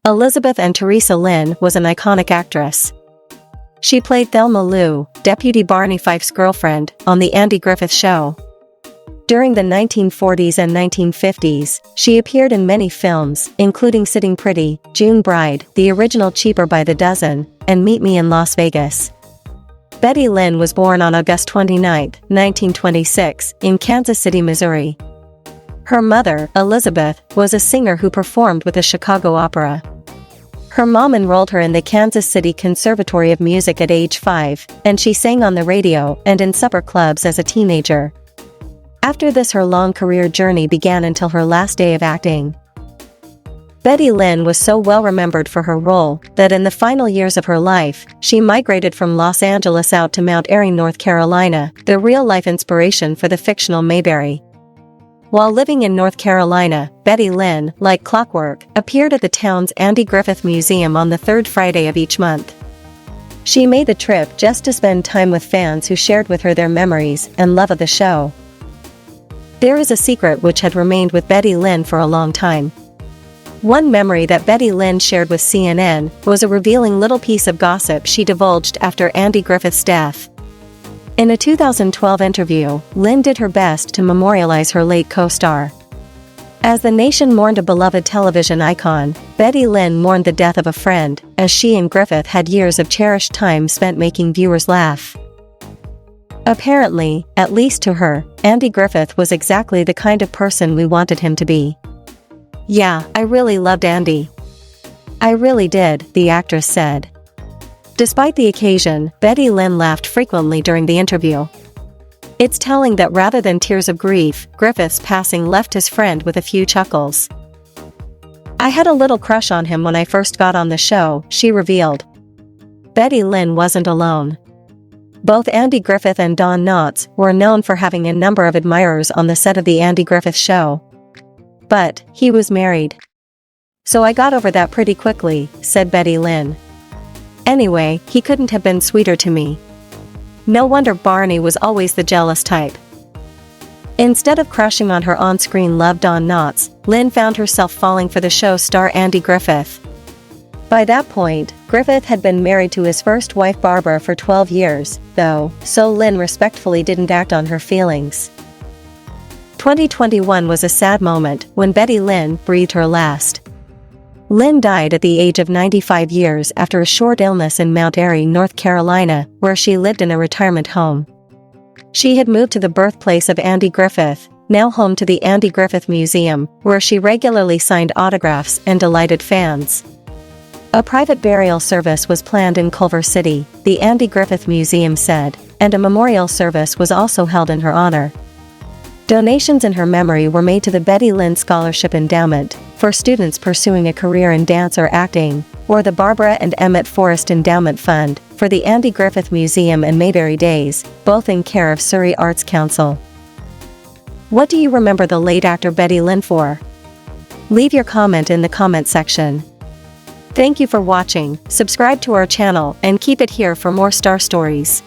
Elizabeth and Teresa Lynn was an iconic actress. She played Thelma Lou, Deputy Barney Fife's girlfriend, on The Andy Griffith Show. During the 1940s and 1950s, she appeared in many films, including Sitting Pretty, June Bride, the original Cheaper by the Dozen, and Meet Me in Las Vegas. Betty Lynn was born on August 29, 1926, in Kansas City, Missouri. Her mother, Elizabeth, was a singer who performed with the Chicago Opera. Her mom enrolled her in the Kansas City Conservatory of Music at age 5, and she sang on the radio and in supper clubs as a teenager. After this, her long career journey began until her last day of acting. Betty Lynn was so well remembered for her role that in the final years of her life, she migrated from Los Angeles out to Mount Airy, North Carolina, the real-life inspiration for the fictional Mayberry. While living in North Carolina, Betty Lynn, like clockwork, appeared at the town's Andy Griffith Museum on the third Friday of each month. She made the trip just to spend time with fans who shared with her their memories and love of the show. There is a secret which had remained with Betty Lynn for a long time. One memory that Betty Lynn shared with CNN was a revealing little piece of gossip she divulged after Andy Griffith's death. In a 2012 interview, Lynn did her best to memorialize her late co-star. As the nation mourned a beloved television icon, Betty Lynn mourned the death of a friend, as she and Griffith had years of cherished time spent making viewers laugh. Apparently, at least to her, Andy Griffith was exactly the kind of person we wanted him to be. "Yeah, I really loved Andy. I really did," the actress said. Despite the occasion, Betty Lynn laughed frequently during the interview. It's telling that rather than tears of grief, Griffith's passing left his friend with a few chuckles. "I had a little crush on him when I first got on the show," she revealed. Betty Lynn wasn't alone. Both Andy Griffith and Don Knotts were known for having a number of admirers on the set of The Andy Griffith Show. "But he was married. So I got over that pretty quickly," said Betty Lynn. "Anyway, he couldn't have been sweeter to me. No wonder Barney was always the jealous type." Instead of crushing on her on-screen love Don Knotts, Lynn found herself falling for the show star Andy Griffith. By that point, Griffith had been married to his first wife Barbara for 12 years, though, so Lynn respectfully didn't act on her feelings. 2021 was a sad moment when Betty Lynn breathed her last. Lynn died at the age of 95 years after a short illness in Mount Airy, North Carolina, where she lived in a retirement home. She had moved to the birthplace of Andy Griffith, now home to the Andy Griffith Museum, where she regularly signed autographs and delighted fans. A private burial service was planned in Culver City, the Andy Griffith Museum said, and a memorial service was also held in her honor. Donations in her memory were made to the Betty Lynn Scholarship Endowment, for students pursuing a career in dance or acting, or the Barbara and Emmett Forrest Endowment Fund, for the Andy Griffith Museum and Mayberry Days, both in care of Surrey Arts Council. What do you remember the late actor Betty Lynn for? Leave your comment in the comment section. Thank you for watching, subscribe to our channel and keep it here for more star stories.